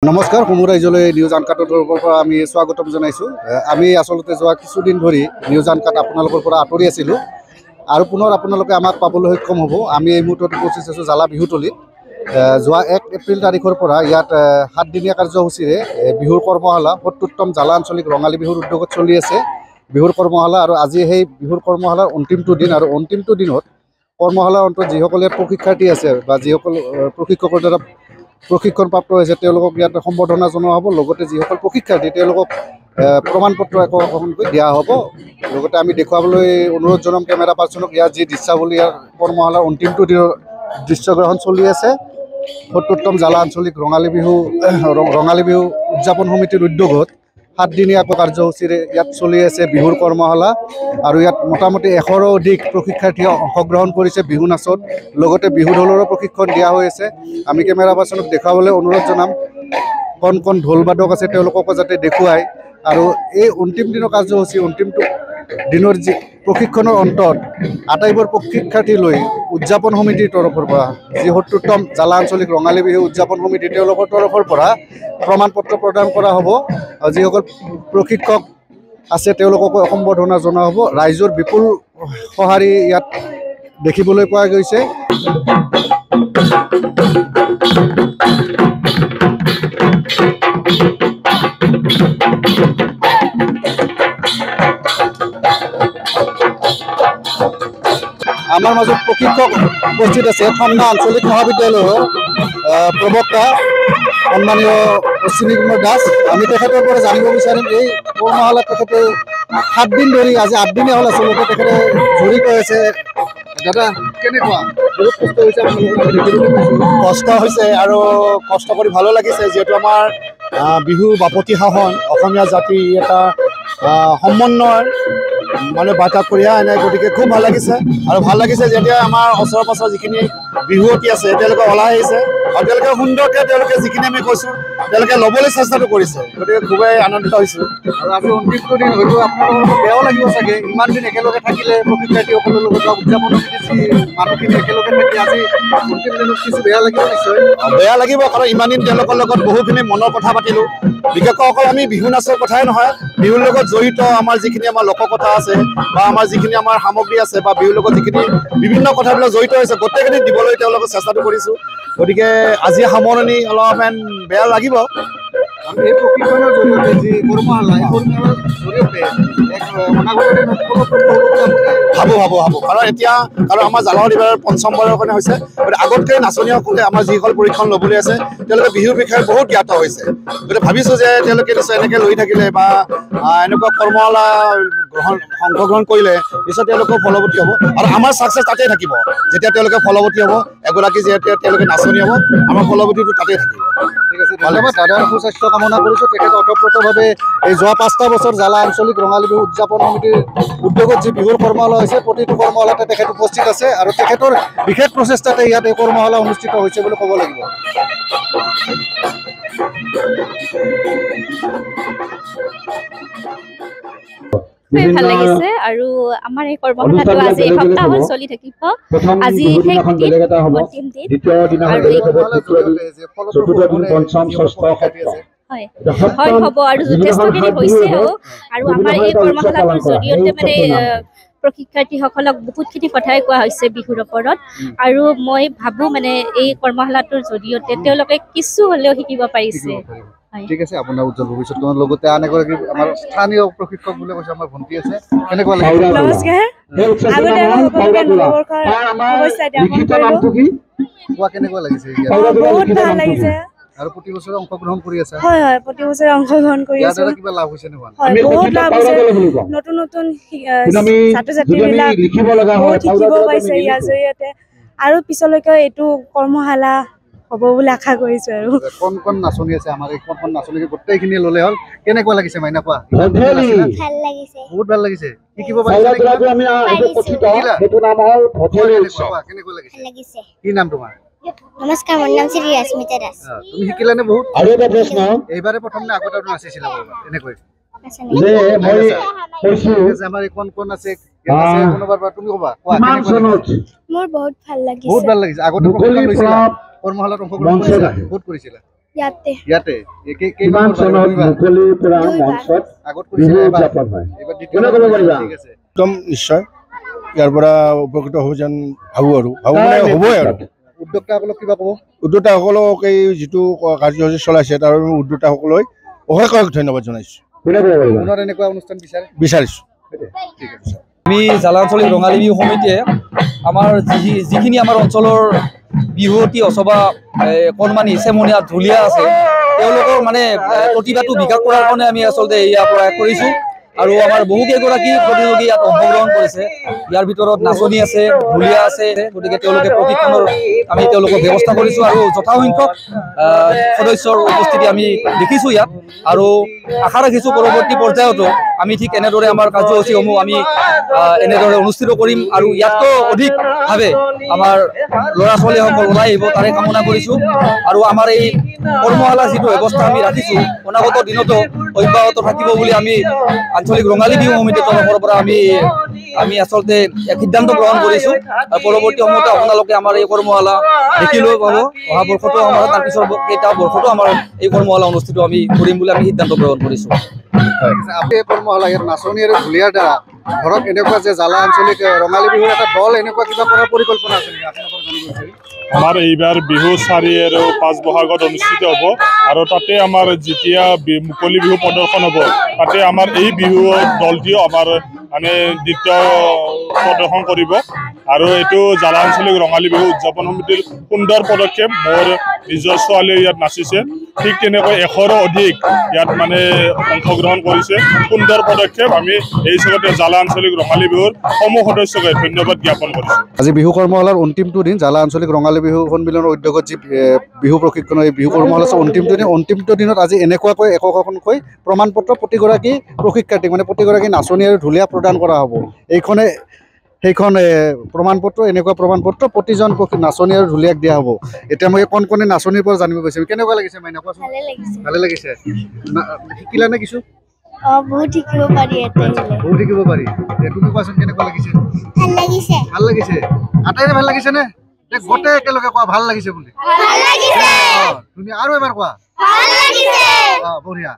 নমস্কাৰ সমুৰ ৰাইজলৈ নিউজ আনকাটৰ তৰফৰ পৰা আমি স্বাগতম জনাইছোঁ। আমি আচলতে যোৱা কিছুদিন ধৰি নিউজ আনকাট আপোনালোকৰ পৰা আঁতৰি আছিলোঁ আৰু পুনৰ আপোনালোকে আমাক পাবলৈ সক্ষম হ'ব। আমি এই মুহূৰ্তত উপস্থিত আছোঁ জালা বিহুতলীত। যোৱা 1 এপ্ৰিল তাৰিখৰ পৰা ইয়াত 7 দিনীয়া কাৰ্যসূচীৰে বিহুৰ কৰ্মশালা ৭০তম জালা আঞ্চলিক ৰঙালী বিহুৰ উদ্যোগত চলি আছে। বিহুৰ কৰ্মশালা আৰু আজি সেই বিহুৰ কৰ্মশালাৰ অন্তিমটো দিন আৰু অন্তিমটো দিনত কৰ্মশালাৰ অন্তত যিসকলে প্ৰশিক্ষাৰ্থী আছে বা যিসকল প্ৰশিক্ষকৰ দ্বাৰা প্ৰশিক্ষণপ্ৰাপ্ত হৈছে তেওঁলোকক ইয়াত সম্বৰ্ধনা জনোৱা হ'ব। লগতে যিসকল প্ৰশিক্ষাৰ্থী তেওঁলোকক প্ৰমাণপত্ৰ একোখনকৈ দিয়া হ'ব। লগতে আমি দেখুৱাবলৈ অনুৰোধ জনাম কেমেৰা পাৰ্চনক ইয়াৰ যি দৃশ্যাৱলী ইয়াৰ কৰ্মশালাৰ অন্তিমটো দিনৰ দৃশ্যগ্ৰহণ চলি আছে। ৭০তম জালা আঞ্চলিক ৰঙালী বিহু উদযাপন সমিতিৰ উদ্যোগত 7 দিনীয়া কাৰ্যসূচীৰে ইয়াত চলি আছে বিহুৰ কৰ্মশালা আৰু ইয়াত মোটামুটি 100ৰো অধিক প্ৰশিক্ষাৰ্থীয়ে অংশগ্ৰহণ কৰিছে বিহু নাচত। লগতে বিহু ঢোলৰো প্ৰশিক্ষণ দিয়া হৈ আছে। আমি কেমেৰা পাৰ্চনক দেখুৱাবলৈ অনুৰোধ জনাম কণ কণ ঢোল বাদক আছে তেওঁলোককো যাতে দেখুৱায়। আৰু এই অন্তিম দিনৰ কাৰ্যসূচী অন্তিমটো দিনৰ যি প্ৰশিক্ষণৰ অন্তত আটাইবোৰ প্ৰশিক্ষাৰ্থী লৈ উদযাপন সমিতিৰ তৰফৰ পৰা যি ৭০তম জালা আঞ্চলিক ৰঙালী বিহু উদযাপন সমিতি তেওঁলোকৰ তৰফৰ পৰা প্ৰমাণপত্ৰ প্ৰদান কৰা হ'ব। আৰু যিসকল প্ৰশিক্ষক আছে তেওঁলোককো সম্বৰ্ধনা জনোৱা হ'ব। ৰাইজৰ বিপুল সঁহাৰি ইয়াত দেখিবলৈ পোৱা গৈছে। আমাৰ মাজত প্ৰশিক্ষক উপস্থিত আছে খন্না আঞ্চলিক মহাবিদ্যালয়ৰ প্ৰবক্তা সন্মানীয় অশ্বিনী কুমাৰ দাস। আমি তেখেতৰ পৰা জানিব বিচাৰিম এই কৰ্মশালাত তেখেতে 7 দিন ধৰি আজি 8 দিনে হ'ল আচলতে তেখেতে জড়িত হৈছে। দাদা কেনেকুৱা? বহুত কষ্ট হৈছে, কষ্ট হৈছে আৰু কষ্ট কৰি ভালো লাগিছে, যিহেতু আমাৰ বিহু বাপতি সাহোন অসমীয়া জাতিৰ এটা সমন্বয়ৰ মানে বাৰ্তা কঢ়িয়াই আনে। গতিকে খুব ভাল লাগিছে আৰু ভাল লাগিছে যেতিয়া আমাৰ ওচৰৰ পাছৰ যিখিনি বিহুৱতী আছে তেওঁলোকে ওলাই আহিছে আৰু তেওঁলোকে সুন্দৰকৈ তেওঁলোকে যিখিনি আমি কৈছোঁ তেওঁলোকে ল'বলৈ চেষ্টাটো কৰিছে। গতিকে খুবেই আনন্দিত হৈছোঁ। আৰু আজি অন্তিমটো দিন হয়তো আপোনালোকৰ বেয়াও লাগিব চাগে, ইমান দিন একেলগে থাকিলে প্ৰশিক্ষাৰ্থীসকলৰ লগত বা উদযাপন সমিতিৰ যি মানুহখিনি একেলগে থাকি আজি অন্তিম দিনত কিছু বেয়া লাগিব নিশ্চয়। বেয়া লাগিব, কাৰণ ইমান দিন তেওঁলোকৰ লগত বহুখিনি মনৰ কথা পাতিলোঁ। বিশেষকৈ অকল আমি বিহু নাচৰ কথাই নহয়, বিহুৰ লগত জড়িত আমাৰ যিখিনি আমাৰ লোককথা আছে বা আমাৰ যিখিনি আমাৰ সামগ্ৰী আছে বা বিহুৰ লগত যিখিনি বিভিন্ন কথাবিলাক জড়িত হৈছে গোটেইখিনি দিবলৈ তেওঁলোকক চেষ্টাটো কৰিছোঁ। গতিকে আজি সামৰণি অলপমান বেয়া লাগিব। আৰু এই প্ৰশিক্ষণৰ জৰিয়তে যি কৰ্মশালা এই কৰ্মশালাৰ জৰিয়তে ভাবোঁ কাৰণ এতিয়া আমাৰ জালাৱাড়ী এইবাৰ ৫ম বাৰৰ কাৰণে হৈছে। গতিকে আগতকৈ নাচনীসকলে আমাৰ যিসকল প্ৰশিক্ষণ ল'বলৈ আছে তেওঁলোকে বিহুৰ বিষয়ে বহুত জ্ঞাত হৈছে। গতিকে ভাবিছোঁ যে তেওঁলোকে নিশ্চয় এনেকৈ লৈ থাকিলে বা এনেকুৱা কৰ্মশালা অংশগ্ৰহণ কৰিলে নিশ্চয় তেওঁলোকেও ফলৱতী হ'ব আৰু আমাৰ ছাকচেছ তাতেই থাকিব। যেতিয়া তেওঁলোকে ফলৱতী হ'ব, এগৰাকী যেতিয়া তেওঁলোকে নাচনী হ'ব, আমাৰ ফলৱতীটো তাতেই থাকিব। ঠিক আছে, ধন্যবাদ। দাদাৰ সুস্বাস্থ্য কামনা কৰিছোঁ। তেখেতে ওতঃপ্ৰোতভাৱে এই যোৱা 5টা বছৰ জালা আঞ্চলিক ৰঙালী বিহু উদযাপন সমিতিৰ উদ্যোগত যি বিহুৰ কৰ্মশালা হৈছে প্ৰতিটো কৰ্মশালাতে তেখেত উপস্থিত আছে আৰু তেখেতৰ বিশেষ প্ৰচেষ্টাতে ইয়াত এই কৰ্মশালা অনুষ্ঠিত হৈছে বুলি ক'ব লাগিব। ভাল লাগিছে আৰু আমাৰ এই কৰ্মশালাটো আজি এসপ্তাহ চলি থাকিব। আজি শেষ দিন, অন্তিম দিন হয় হ'ব আৰু যথেষ্টখিনি হৈছেও। আৰু আমাৰ এই কৰ্মশালাটোৰ জৰিয়তে মানে প্ৰশিক্ষাৰ্থীসকলক বহুতখিনি কথাই কোৱা হৈছে বিহুৰ ওপৰত। আৰু মই ভাবোঁ মানে এই কৰ্মশালাটোৰ জৰিয়তে তেওঁলোকে কিছু হ'লেও শিকিব পাৰিছে। ঠিক আছে, আপোনাৰ উজ্জ্বল ভৱিষ্যতৰ লগতে আন এগৰাকী আমাৰ স্থানীয় প্ৰশিক্ষক বুলি কৈছে আমাৰ ভণ্টি আছে। কেনেকুৱা লাগিছে? নমস্কাৰ। কেনেকুৱা লাগিছে? বহুত ভাল লাগিছে। আৰু প্ৰতি বছৰে অংশগ্ৰহণ কৰি আছে? হয়, প্ৰতি বছৰে অংশগ্ৰহণ কৰি আছো। কিবা লাভ হৈছে নে? বহুত লাভ হৈছে। নতুন নতুন ছাত্ৰ ছাত্ৰীবিলাক বহুত শিকিব পাইছে ইয়াৰ জৰিয়তে। আৰু পিছলৈকে এইটো কৰ্মশালা হ'ব বুলি আশা কৰিছো। আৰু কোন নাচনী আছে আমাৰ এই কোন নাচনী গোটেইখিনি ল'লে হ'ল। কেনেকুৱা লাগিছে মাইনা কোৱা? ভাল লাগিছে, বহুত ভাল লাগিছে। শিকিব পাৰিছা? কেনেকুৱা লাগিছে? কি নাম তোমাৰ? নমস্কাৰ, মোৰ নাম শ্ৰী ৰশ্মিতা দাস। তুমি শিকিলানে বহুত? আৰু এটা প্ৰশ্ন, এইবাৰে প্ৰথম নে আগতে নাচিছিলা এনেকৈ? যে মই কৈছো আমাৰ কোন কোন আছে কোনোবাৰ পৰা তুমি ক'বা? মোৰ বহুত ভাল লাগিছে। বহুত ভাল লাগিছে। আগতে কৰ্মশালাত অংশগ্ৰহণ কৰিছিলা? বহুত কৰিছিলা? ইয়াতে ইয়াতে কিমান চনত মুকলিৰ পৰা মঞ্চত আগত বিহু কৰিছিলে উদযাপন হয় এইবাৰ কোনে ক'ব পাৰিবা ঠিক আছে একদম নিশ্চয় ইয়াৰ পৰা উপকৃত হ'ব যেন ভাবোঁ আৰু মানে হ'বই আৰু উদ্যোক্তাসকলক কিবা ক'ব উদ্যোক্তাসকলক এই যিটো কাৰ্যসূচী চলাইছে তাৰ বাবে উদ্যোক্তাসকলক অশেষ ধন্যবাদ জনাইছোঁ কোনে ক'ব পাৰিবা পুনৰ এনেকুৱা অনুষ্ঠান বিচাৰিছোঁ আমি জালা আঞ্চলিক ৰঙালী বিহু সমিতিয়ে আমাৰ যিখিনি আমাৰ অঞ্চলৰ বিহুৱতী অথবা কণমানি চেমনীয়া ঢুলীয়া আছে তেওঁলোকৰ মানে প্ৰতিভাটো বিকাশ কৰাৰ কাৰণে আমি আচলতে এয়া প্ৰয়াস কৰিছোঁ আৰু আমাৰ বহুকেইগৰাকী প্ৰতিযোগী ইয়াত অংশগ্ৰহণ কৰিছে ইয়াৰ ভিতৰত নাচনী আছে ঢুলীয়া আছে গতিকে তেওঁলোকে প্ৰশিক্ষণৰ আমি তেওঁলোকক ব্যৱস্থা কৰিছোঁ আৰু যথাসংখ্যক সদস্যৰ উপস্থিতি আমি দেখিছোঁ ইয়াত আৰু আশা ৰাখিছোঁ পৰৱৰ্তী পৰ্যায়তো আমি ঠিক এনেদৰে আমাৰ কাৰ্যসূচীসমূহ আমি এনেদৰে অনুষ্ঠিত কৰিম আৰু ইয়াতকৈ অধিকভাৱে আমাৰ ল'ৰা ছোৱালীসকল ওলাই আহিব তাৰে কামনা কৰিছোঁ আৰু আমাৰ এই কৰ্মশালাৰ যিটো ব্যৱস্থা আমি ৰাখিছোঁ অনাগত দিনতো অব্যাহত থাকিব বুলি আমি আঞ্চলিক ৰঙালী বিহু সমিতিৰ তৰফৰ পৰা আমি আচলতে এক সিদ্ধান্ত গ্ৰহণ কৰিছোঁ আৰু পৰৱৰ্তী সময়তো আপোনালোকে আমাৰ এই কৰ্মশালা দেখিলৈ পাব অহা বৰ্ষতো আমাৰ তাৰ পিছৰ কেইটা বৰ্ষতো আমাৰ এই কৰ্মশালা অনুষ্ঠিত আমি কৰিম বুলি আমি সিদ্ধান্ত গ্ৰহণ কৰিছোঁ আপুনি এই কৰ্মশালা ইয়াত নাচনী আৰু ঢুলীয়াৰ দ্বাৰা ধৰক এনেকুৱা যে জালা আঞ্চলিক ৰঙালী বিহুৰ এটা দল এনেকুৱা কিবা কৰাৰ পৰিকল্পনা আছে নেকি আপোনালোকৰ জানিব বিচাৰিম আমাৰ এইবাৰ বিহু 4 আৰু 5 বহাগত অনুষ্ঠিত হ'ব আৰু তাতে আমাৰ যেতিয়া মুকলি বিহু প্ৰদৰ্শন হ'ব তাতে আমাৰ এই বিহু দলটিও আমাৰ মানে দ্বিতীয় প্ৰদৰ্শন কৰিব আৰু এইটো জালা আঞ্চলিক ৰঙালী বিহু উদযাপন সমিতিৰ সুন্দৰ পদক্ষেপ মোৰ নিজৰ ছোৱালীয়ে ইয়াত নাচিছে ঠিক তেনেকৈ 100ৰো অধিক ইয়াত মানে অংশগ্ৰহণ কৰিছে সুন্দৰ পদক্ষেপ আমি এই হিচাপতে জালা আঞ্চলিক ৰঙালী বিহুৰ সমূহ সদস্যকে ধন্যবাদ জ্ঞাপন কৰিছোঁ আজি বিহু কৰ্মশালাৰ অন্তিমটো দিন জালা আঞ্চলিক ৰঙালী বিহু সন্মিলনৰ উদ্যোগত যি বিহু প্ৰশিক্ষণ এই বিহু কৰ্মশালা অন্তিমটো দিনত আজি এনেকুৱাকৈ একোখনকৈ প্ৰমাণ পত্ৰ প্ৰতিগৰাকী প্ৰশিক্ষাৰ্থীক মানে প্ৰতিগৰাকী নাচনী আৰু ঢুলীয়া প্ৰদান কৰা হ'ব সেইখন প্ৰমাণ পত্ৰ এনেকুৱা প্ৰমাণ পত্ৰ প্ৰতিজন নাচনী আৰু ঢুলীয়াক দিয়া হ'ব এতিয়া মই কণ নাচনীৰ পৰা জানিব বিচাৰিম কেনেকুৱা লাগিছে মাইনা কোৱাচোন ভালে লাগিছে শিকিলা নে কিছু বহুত শিকিব পাৰি ইয়াতে বহুত শিকিব পাৰি তুমি কোৱাচোন কেনেকুৱা লাগিছে ভাল লাগিছে আটাইৰে ভাল লাগিছে নে গোটেই একেলগে কোৱা ভাল লাগিছে বুলি তুমি আৰু এবাৰ কোৱা বঢ়িয়া